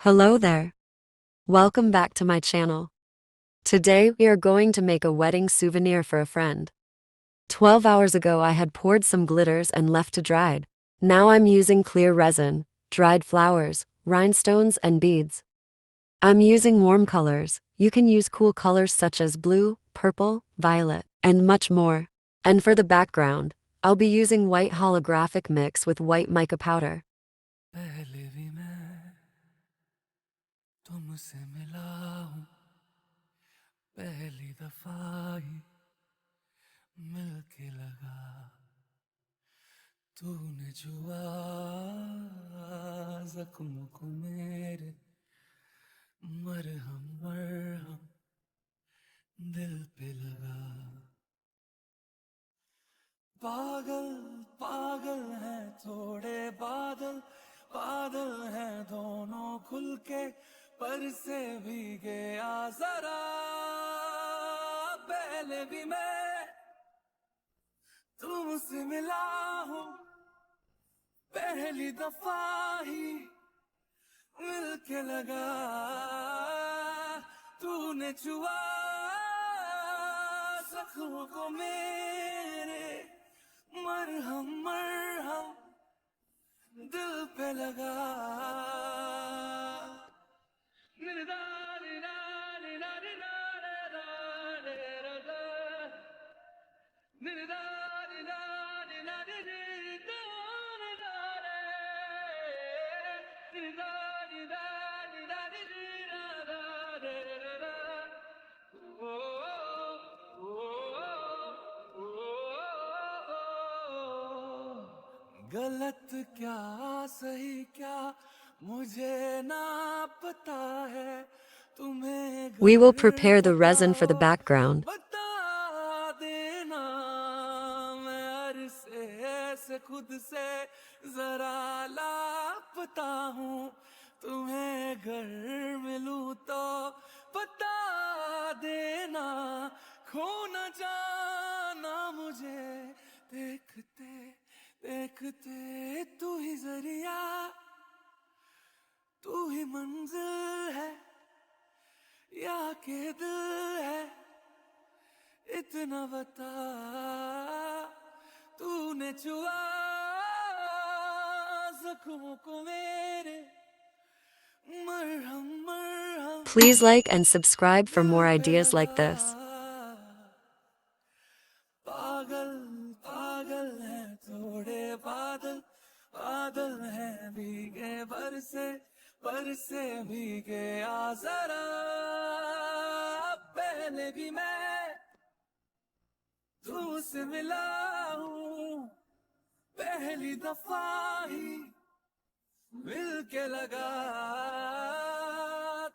Hello there. Welcome back to my channel. Today we are going to make a wedding souvenir for a friend. 12 hours ago I had poured some glitters and left to dry. Now I'm using clear resin, dried flowers, rhinestones and beads. I'm using warm colors. You can use cool colors such as blue, purple, violet, and much more. And for the background, I'll be using white holographic mix with white mica powder. पहले भी मैं तुमसे मिला हूँ, पहली दफा ही मिलके लगा, तूने छुआ जख्मों को मेरे, मरहम मरहम दिल पे लगा। पागल पागल हैं थोड़े बादल, बादल हैं दोनों खुल के, पर से भीगे आ जरा। पहले भी मैं तुमसे मिला हूँ, पहली दफा ही मिलके लगा, तूने छुआ जख्मों को मेरे, मरहम मरहम दिल पे लगा। गलत क्या सही क्या मुझे ना पता है, तुम्हें We will घर prepare the पता resin for the हो background. बता देना। मैं अरसे से खुद से जरा लापता हूँ, तुम्हें घर मिलूं तो बता देना। खो न जाना मुझे देखते देखते, तू ही जरिया तू ही मंजिल है या के दिल है, इतना बता। तूने छुआ जख्मों को मेरे, मरहम मरहम Please like and subscribe for दिल more पे ideas like लगा। this. पागल पागल है थोड़े बादल, बादल है भीगे बरसे भीगे आ जरा। पहले भी मैं तुमसे मिला हूँ, पहली दफा ही मिलके लगा,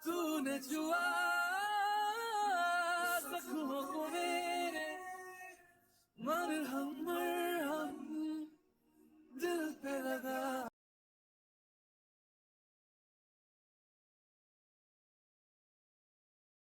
तूने छुआ जख्मों को मेरे, मरहम मरहम दिल पे लगा।